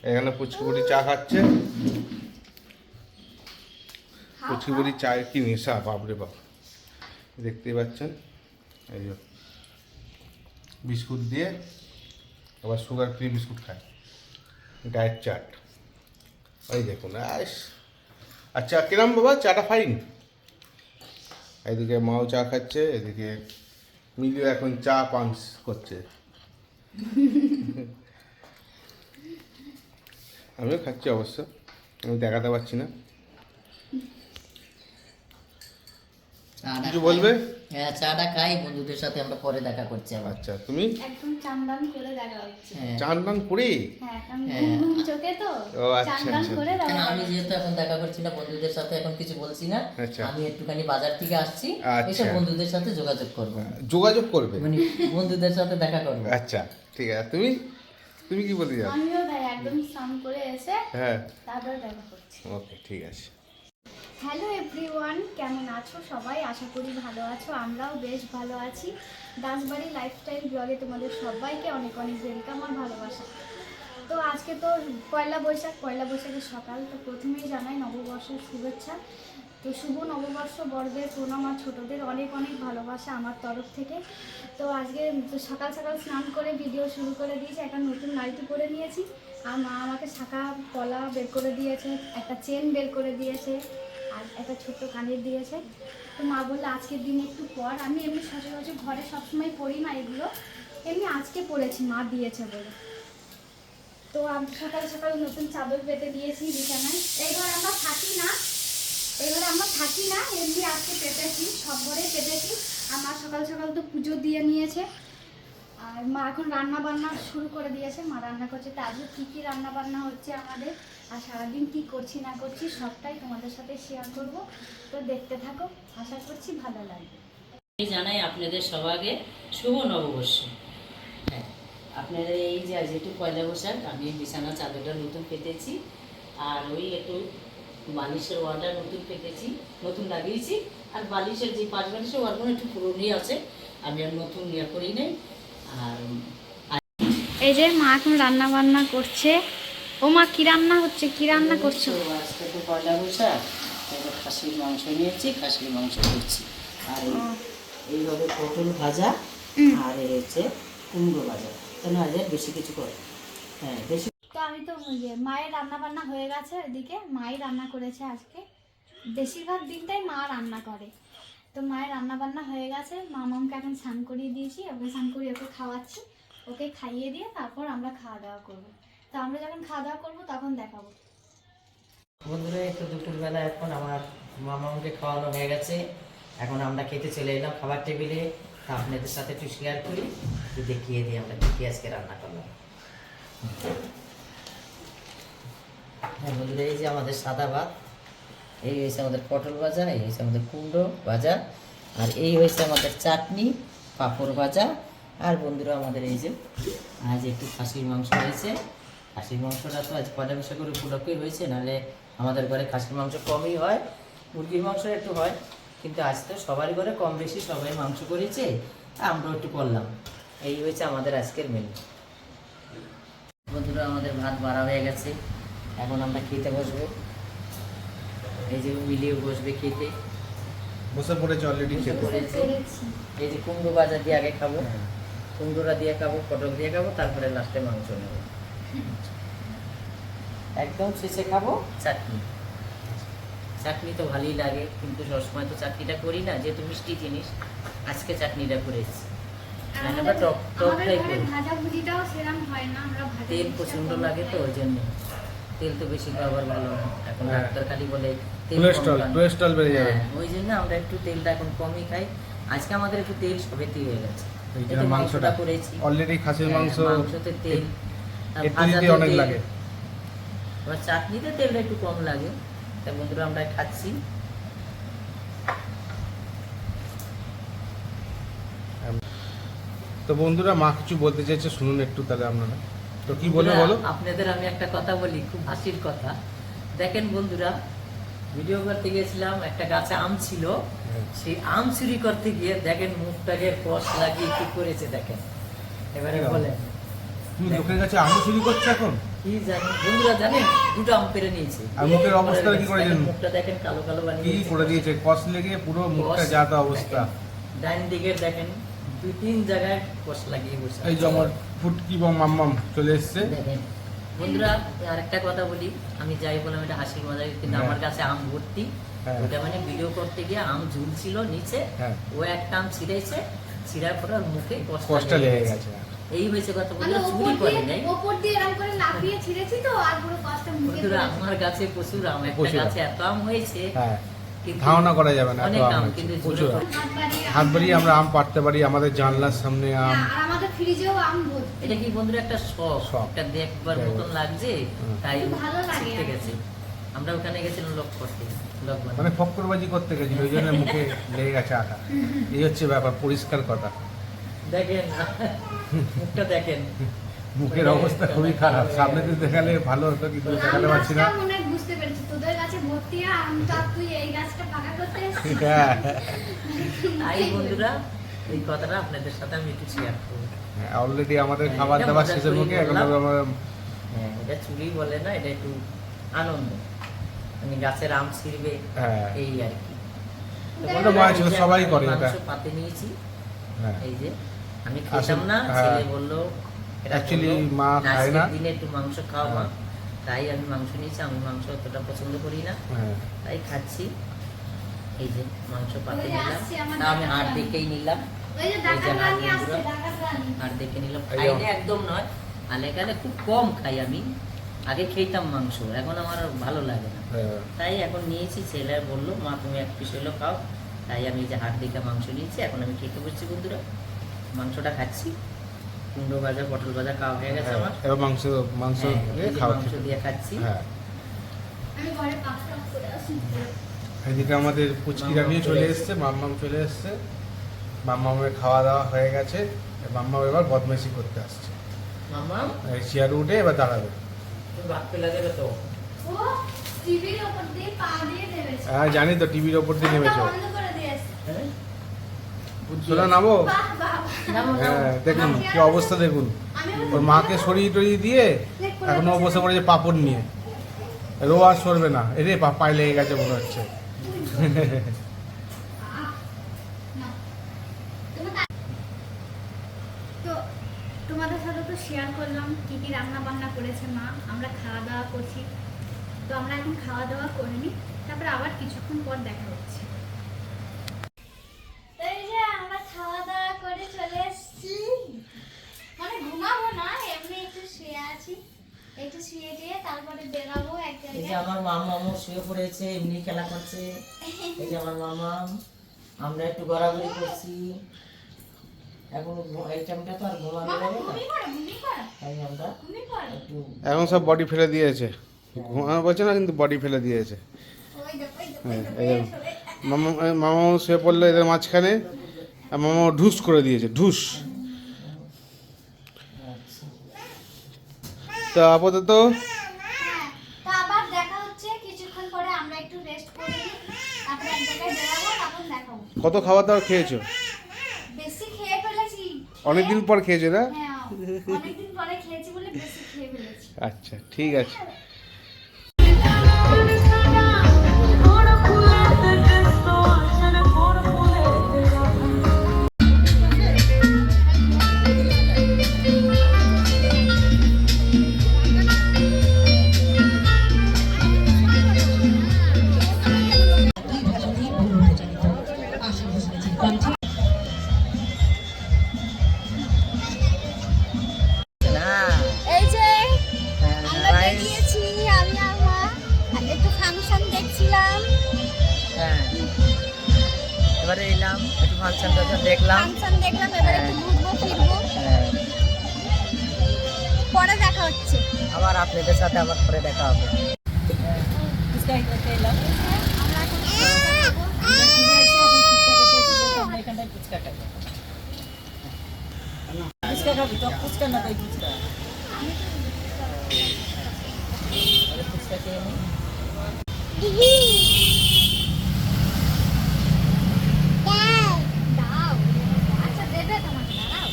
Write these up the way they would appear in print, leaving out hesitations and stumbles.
এখানে পুচকিপুরি চা খাচ্ছে। পুচকিপুরি চায়ের কি নেশা, বাপরে বাপ, দেখতেই পাচ্ছেন। এই যে বিস্কুট দিয়ে, আবার সুগার ফ্রি বিস্কুট খায়, ডায়েট চাট। এই দেখুন। আচ্ছা কিরম বাবা, চাটা ফাইন? এদিকে মাও চা খাচ্ছে, এদিকে মিলিও এখন চা পাঞ্চ করছে। আমিও খাচ্ছি অবশ্য, আমি দেখাতে পারছি না। কিছু বলবে? হ্যাঁ, চাটা খাই, বন্ধুদের সাথে আমরা পরে দেখা করছি আবার। আচ্ছা, তুমি? একদম চান করে দেখা হচ্ছে। চান করে? হ্যাঁ, এখন ঘুম চোখে তো ও আচ্ছা চান আচ্ছা। করে দেখা। আমি যেহেতু এখন দেখা করছি না বন্ধুদের সাথে, এখন কিছু বলছি না। আচ্ছা। আমি একটুখানি বাজার থেকে আসছি, আচ্ছা। এসব বন্ধুদের সাথে যোগাযোগ করব। যোগাযোগ করবে মানে বন্ধুদের সাথে দেখা করব। আচ্ছা ঠিক আছে। তুমি তুমি কি বলতে চাও? আমিও তাই একদম স্নান করে এসে হ্যাঁ, তারপর দেখা করছি। ওকে ঠিক আছে। হ্যালো এভরিওয়ান, কেমন আছো সবাই? আশা করি ভালো আছো, আমরাও বেশ ভালো আছি। দাসবাড়ি লাইফস্টাইল ব্লগে তোমাদের সবাইকে অনেক অনেক ওয়েলকাম আর ভালোবাসা। তো আজকে তো পয়লা বৈশাখের সকাল। তো প্রথমেই জানাই নববর্ষের শুভেচ্ছা। তো শুভ নববর্ষ, বড়দের প্রণাম আর ছোটদের অনেক অনেক ভালোবাসা আমার তরফ থেকে। তো আজকে সকাল সকাল স্নান করে ভিডিও শুরু করে দিয়েছি, একটা নতুন নাইটি পরে নিয়েছি। আর মা আমাকে শাঁখা পলা বের করে দিয়েছে, একটা চেন বের করে দিয়েছে, আর একটা ছোট্ট কানের দিয়েছে। তো মা বললো আজকের দিনে একটু পর। আমি এমনি সচরাচর ঘরে সবসময় পরি না এগুলো, এমনি আজকে পরেছি, মা দিয়েছে বলে। তো আমি সকাল সকাল নতুন চাদর পেতে দিয়েছি বিছানায়। এইবার আমরা থাকি না, এমনি আজকে পেতেছি, সব ঘরেই পেতেছি। আমার সকাল সকাল তো পুজো দিয়ে নিয়েছে, আর মা এখন রান্না বান্না শুরু করে দিয়েছে। মা রান্না করছে, তা আজকে কী কী রান্না বান্না হচ্ছে আমাদের, আর সারাদিন কী করছি না করছি সবটাই তোমাদের সাথে শেয়ার করব। তো দেখতে থাকো, আশা করছি ভালো লাগবে। আমি জানাই আপনাদের সবাইকে শুভ নববর্ষ। হ্যাঁ, আপনাদের এই যে আজ একটু পয়লা বৈশাখ, আমি বিছানা চাদরটা নতুন পেতেছি, আর ওই একটু বালিশের ওয়ালটা নতুন পেতেছি, নতুন লাগিয়েছি। আর বালিশের যে 5 বালিশের ওয়ালগুলো একটু পুরোনোই আছে, আমি আর নতুন ইয়ে করি নাই। আর এই যে মা এখন রান্না বান্না করছে। ও মা, কি রান্না হচ্ছে, কি রান্না করছো? আজকে তো পয়লা বৈশাখ, এবার খাসির মাংস নিয়েছি, খাসির মাংস করছি। আর এইভাবে পটল ভাজা, আর এই হচ্ছে কুমড়ো ভাজা। কেন আজ আর বেশি কিছু করে, হ্যাঁ বেশি। তো আমি তো মায়ের রান্না বান্না হয়ে গেছে, এদিকে মাই রান্না করেছে আজকে। বেশিরভাগ দিনটাই মা রান্না করে। তো মায়ের রান্না বান্না হয়ে গেছে, মামাকে এখন স্নান করিয়ে দিয়েছি, ওকে স্নান করিয়ে ওকে খাওয়াচ্ছি। ওকে খাইয়ে দিয়ে তারপর আমরা খাওয়া দাওয়া করবো। তো আমরা যখন খাওয়া দাওয়া করবো তখন দেখাবো। বন্ধুরা, একটু দুপুরবেলা এখন আমার মামাকে খাওয়ানো হয়ে গেছে, এখন আমরা খেতে চলে এলাম খাবার টেবিলে। তা আপনাদের সাথে একটু শেয়ার করি, একটু দেখিয়ে দিই আমরা কি আজকে রান্না করলাম। হ্যাঁ বন্ধুরা, এই যে আমাদের সাদা ভাত, এই হয়েছে আমাদের পটল ভাজা, এই হয়েছে আমাদের কুমড়ো ভাজা, আর এই হয়েছে আমাদের চাটনি, পাঁপড় ভাজা। আর বন্ধুরা আমাদের এই যে আজ একটু খাসির মাংস হয়েছে। খাসির মাংসটা তো আজ পয়লা বৈশাখের উপলক্ষেই হয়েছে, নাহলে আমাদের ঘরে খাসির মাংস কমই হয়, মুরগির মাংস একটু হয়, কিন্তু আজ তো সবারই ঘরে কম বেশি সবাই মাংস করেছে, আমরাও একটু করলাম। এই হয়েছে আমাদের আজকের মেনু। বন্ধুরা, আমাদের ভাত বাড়া হয়ে গেছে, এখন আমরা খেতে বসবো। এই যে মিলিয়ে বসবে খেতে, বসে পড়েছে অলরেডি বসে খেতে। পড়েছে। এই যে কুমড়ো ভাজা দিয়ে আগে খাবো, কুমড়োটা দিয়ে খাবো, পটল দিয়ে খাবো, তারপরে লাস্টে মাংস নেবো, একদম শেষে খাবো চাটনি। চাটনি তো ভালোই লাগে, কিন্তু সবসময় তো চাটনিটা করি না, যেহেতু মিষ্টি জিনিস, আজকে চাটনিটা করেছি। আমরা টক টকটাই করি, তেল প্রচণ্ড লাগে তো ওই জন্য। তেল তো বেশি খাবার ভালো না, এখন ডাক্তার খালি বলে কোলেস্ট্রল বেড়ে যাবে, ওই জন্য আমরা একটু তেলটা এখন কমই খাই। আজকে আমাদের একটু তেল সবেতেই হয়ে গেছে, এই যে মাংসটা করেছি অলরেডি খাসির মাংস, মাংসতে তেল, আর একটু ভাজাতে দিতে অনেক তেল। লাগে। এবার চাটনিতে তেলটা একটু কম লাগে। তাই বন্ধুরা, আমরা খাচ্ছি। তো বন্ধুরা, মা কিছু বলতে চাইছে, শুনুন একটু তাহলে আপনারা। তো কি বলে বলো? আপনাদের আমি একটা কথা বলি, খুব হাসির কথা। দেখেন বন্ধুরা, ভিডিও করতে গিয়েছিলাম, একটা গাছে আম ছিল, সেই আম চুরি করতে গিয়ে দেখেন মুখটাকে কষ লাগিয়ে কি করেছে দেখেন। এবারে বলেন, তুমি লোকের কাছে আম চুরি করছো এখন? কি জানি বন্ধুরা জানেন, দুটো আম পেরে নিয়েছে। আর মুখের অবস্থা কি করে জানেন? মুখটা দেখেন কালো কালো কি বানিয়ে করে দিয়েছে, কস লেগে পুরো মুখটা যা তা অবস্থা। ডাইন দিকে দেখেন 2-3 জায়গায় কষ লাগিয়ে বসে এই যে আমার ফুটকি বা মাম্মাম চলে এসছে। দেখেন বন্ধুরা, আরেকটা কথা বলি, আমি যাই বললাম এটা হাসির মজা, কিন্তু হ্যাঁ। আমার কাছে আম ভর্তি। হ্যাঁ। ওটা মানে ভিডিও করতে গিয়ে আম ঝুলছিল নিচে, হ্যাঁ। ও একটা আম ছিঁড়েছে, ছিঁড়ার পরে ওর মুখে কষ্টটা লেগে গেছে। এই হয়েছে কথা। মানে বন্ধুরা চুরি করে নাই ওপর দিয়ে এরকম করে লাফিয়ে ছিঁড়েছি তো, আর পুরো কষ্ট মুখে বন্ধুরা, পড়েছে। আমার গাছে প্রচুর আম, একটা প্রচুর আম। গাছে এত আম হয়েছে হ্যাঁ, কিন্তু ধারণা করা যাবে না এত অনেক আম আম, হয়েছে, কিন্তু প্রচুর জোরে আম। হাত বাড়িয়ে হাত বাড়িয়ে আমরা আম পাড়তে পারি, আমাদের জানলার সামনে আম। আর আমাদের ফ্রিজেও আম ভর্তি। এটা কি বন্ধুরা একটা শখ, শখ। একটা দেখবার দেখবার। মতন লাগছে, হুম। তাই ভালো লাগে শিখতে আর। গেছে। আমরা ওখানে গেছিলাম লক করতে, লক মানে ফক্করবাজি করতে গেছিল, ওই জন্য মুখে লেগে গেছে আটা। এই হচ্ছে ব্যাপার, পরিষ্কার কথা। দেখেন মুখটা দেখেন। মুখের অবস্থা খুবই খারাপ, সামনে দিয়ে দেখালে ভালো হতো কিন্তু আম দেখাতে পারছি না। গাছটা মনে হয় বুঝতে পেরেছি, তোদের গাছে ভর্তি আম, তা তুই এই গাছটা ফাঁকা করতে এসেছিস। হ্যাঁ, তাই বন্ধুরা, এই কথাটা আপনাদের সাথে আমি একটু শেয়ার করবো। অলরেডি আমাদের হ্যাঁ, খাবার এটা দাবার মজা শেষের করেই মুখে এখন বললাম। আমরা হ্যাঁ, এটা চুরি বলে না, এটা একটু আনন্দ, মানে গাছের আম ছিঁড়বে হ্যাঁ। এই আর কি। তো ওটা বন্ধুরা, মাছ, এই যে সবাই আমি করে এটা। মাংস পাতে নিয়েছি, হ্যাঁ। এই যে আমি খেতাম আসলে, না, হ্যাঁ। ছেলে বললো, এটা Actually বললো, মা খায় আজকের না। দিনে একটু মাংস খাও মা, হ্যাঁ। তাই আমি মাংস নিয়েছি। আমি মাংস অতটা পছন্দ করি না, হ্যাঁ। তাই খাচ্ছি। এই যে মাংস পাতে ওই যে নিলাম, আসছে আমার তা আমি হাড় ডাক্তার। দেখেই নিলাম, ওই যে ডাকাত রানী আসছে, ডাকাত রানী। হাড় দেখে নিলাম। এই খাই যে- না একদম নয়, আলেকালে খুব কম খাই আমি। আগে খেতাম মাংস, এখন আমার আর ভালো লাগে না, হ্যাঁ। তাই এখন নিয়েছি। ছেলে বললো মা তুমি এক পিস হলো খাও, তাই আমি এই যে হাড় দেখে মাংস নিয়েছি। এখন আমি খেতে বসছি বন্ধুরা, মাংসটা খাচ্ছি। কুমড়ো ভাজা, পটল ভাজা খাওয়া হয়ে গেছে আমার। এবার মাংস মাংস হ্যাঁ, দিয়ে এই যে খাওয়া মাংস দিয়ে খাচ্ছি। হ্যাঁ। আমি ঘরে পাঁচটা করে আসি। এদিকে আমাদের পুচকিরা নিয়ে চলে এসছে, মাম্মাম চলে এসছে। মাম্মামের খাওয়া দাওয়া হয়ে গেছে, মাম্মাম এবার বদমাইশি করতে আসছে। মামা এই চেয়ারে উঠে এবার দাঁড়াবে। তুমি ভাত পেলা দেবে তো? ও টিভির উপর দিয়ে পা দিয়ে দেবেছে। হ্যাঁ জানি তো, টিভির ওপর দিয়ে নেমেছো। বন্ধ করে দিয়েছে। হ্যাঁ? সোনা নামো। বাহ বাহ। নামো, নামো। হ্যাঁ দেখুন কি অবস্থা, দেখুন আমি ওর মাকে সরিয়ে টরিয়ে দিয়ে এখন ও বসে পড়েছে পাপড় নিয়ে। রো আর সরবে না, এরে পায়ে লেগে গেছে মনে হচ্ছে। তো তোমাদের সাথে তো শেয়ার করলাম কি কি রান্না বান্না করেছে মা, আমরা খাওয়া দাওয়া করছি। তো আমরা এখন খাওয়া দাওয়া করে নিই, তারপরে আবার কিছুক্ষণ পর দেখা হচ্ছে। এই যে আমরা খাওয়া দাওয়া করে চলে এসেছি, মানে ঘুমাবো না, এমনি একটু শুয়ে আছি, একটু শুয়ে দিয়ে তারপরে বেরাবো এক এই যে জায়গায়। আমার মামা শুয়ে পড়েছে, এমনি খেলা করছে। এই যে আমার মামা, আমরা একটু ঘোরাঘুরি করছি। এখন এই টাইমটা তো আর ঘুমানো মামা যাবে না, ঘুমিয়ে পড়ো, ঘুমিয়ে পড়ো, তাই আমরা ঘুমিয়ে পড়ো। একটু এখন সব বডি ফেলে দিয়েছে, ঘুমানো পারছে না কিন্তু বডি ফেলে দিয়েছে। ওই দেখো, ওই দেখো, হ্যাঁ, ওই এই দেখো, দেখো। এই দেখো। মামা মামা শুয়ে পড়লো এদের মাঝখানে, আর মামা ঢুস করে দিয়েছে, ঢুস। আচ্ছা। তো আপাতত হ্যাঁ, তো আবার দেখা হচ্ছে কিছুক্ষণ পরে, আমরা একটু রেস্ট করে নিই, তারপরে এক জায়গায় বেরাবো, তখন দেখাবো। কত খাবার দাবার খেয়েছো? বেশি খেয়ে ফেলেছি। অনেকদিন পর খেয়েছো না? হ্যাঁ, অনেকদিন পরে খেয়েছি বলে বেশি খেয়ে ফেলেছি। আচ্ছা ঠিক আছে। না, এই যে আমরা হ্যাঁ, বেরিয়েছি, আমি আর মা একটু ফাংশন দেখছিলাম। হ্যাঁ, এবারে এলাম একটু ফাংশনটা দেখলাম। ফাংশন দেখলাম, এবার একটু ঘুরবো ফিরবো, হ্যাঁ, পরে দেখা হচ্ছে। আবার আপনাদের সাথে আবার পরে দেখা হবে। ফুচকা খেতে এলাম। আমরা এখন আমরা ফিরে এসে এখন ফুচকা খেতে এসেছি, যেহেতু আমরা এখানটায় ফুচকা খাই। ফুচকা খাবি তো? ফুচকা না তাই ফুচকা। তাহলে ফুচকা খেয়ে নিই। দাও, আচ্ছা দেবে তোমাকে, দাঁড়াও।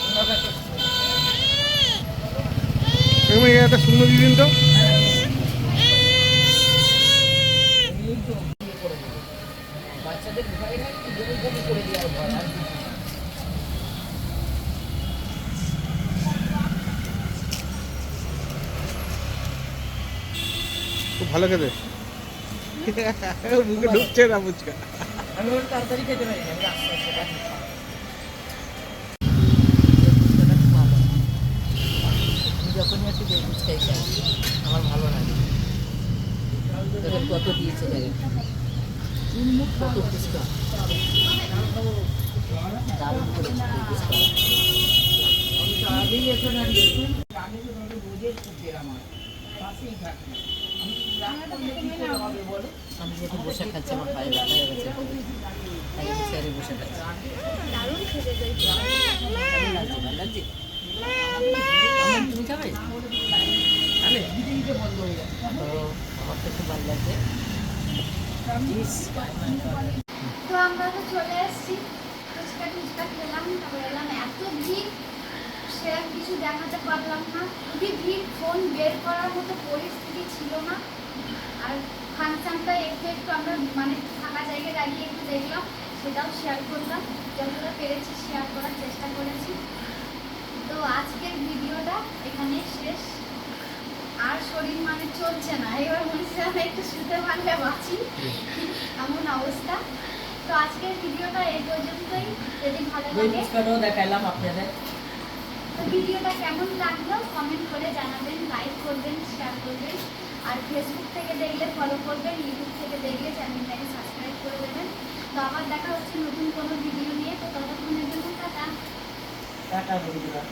অন্য কাউকে ঠাকুমা এই একটা শুকনো দিয়ে দিন তো। এই তো বিয়ে করে দেবো। বাচ্চাদের ভয় হয় কি বমি করে দেওয়ার ভয় আর কিছু না। খুব ভালো খেতে। মুখে ঢুকছে না ফুচকা। আমি ওর তাড়াতাড়ি খেতে পারি না, আমি আস্তে আস্তে খাই। আমি যখনই আসি যে ফুচকাই খাই, আমার ভালো লাগে। দেখেন কত দিয়েছে, দেখেন কত ফুচকা, দারুণ করেছে এই ফুচকা। আমি যেহেতু বসে খাচ্ছি, আমার পায়ে ব্যথা হয়ে গেছে, তাই আমি চেয়ারে বসে খাচ্ছি। দারুণ খেতে চাই। ভালো লাগছে, ভালো লাগছে। তুমি খাবে? তো আমার তো খুব ভালো লাগছে। ইস, তো আমরা তো চলে এসেছি, ফুচকা টুচকা খেলাম, তারপরে এলাম। এত ভিড়, সেরকম কিছু দেখাতে পারলাম না। খুবই ভিড়, ফোন বের করার মতো পরিস্থিতি ছিল না। আর ফাংশনটা একটু একটু আমরা মানে ফাঁকা জায়গায় দাঁড়িয়ে একটু দেখলাম, সেটাও শেয়ার করলাম, যতটা পেরেছি শেয়ার করার চেষ্টা করেছি। তো আজকের ভিডিওটা এখানে শেষ। আর শরীর মানে চলছে না, এবার মনে হচ্ছে আমি একটু শুতে পারলে বাঁচি, এমন অবস্থা। তো আজকের ভিডিওটা এই পর্যন্তই। যদি ভালো ওই লাগে ফুচকাটাও দেখাইলাম আপনাদের। তো ভিডিওটা কেমন লাগলো কমেন্ট করে জানাবেন, লাইক করবেন, শেয়ার করবেন। আর ফেসবুক থেকে দেখলে ফলো করবেন, ইউটিউব থেকে দেখলে চ্যানেলটাকে সাবস্ক্রাইব করে দেবেন। তো আবার দেখা হচ্ছে নতুন কোনো ভিডিও নিয়ে। তো ততক্ষণের জন্য টাটা। টাটা বন্ধুরা।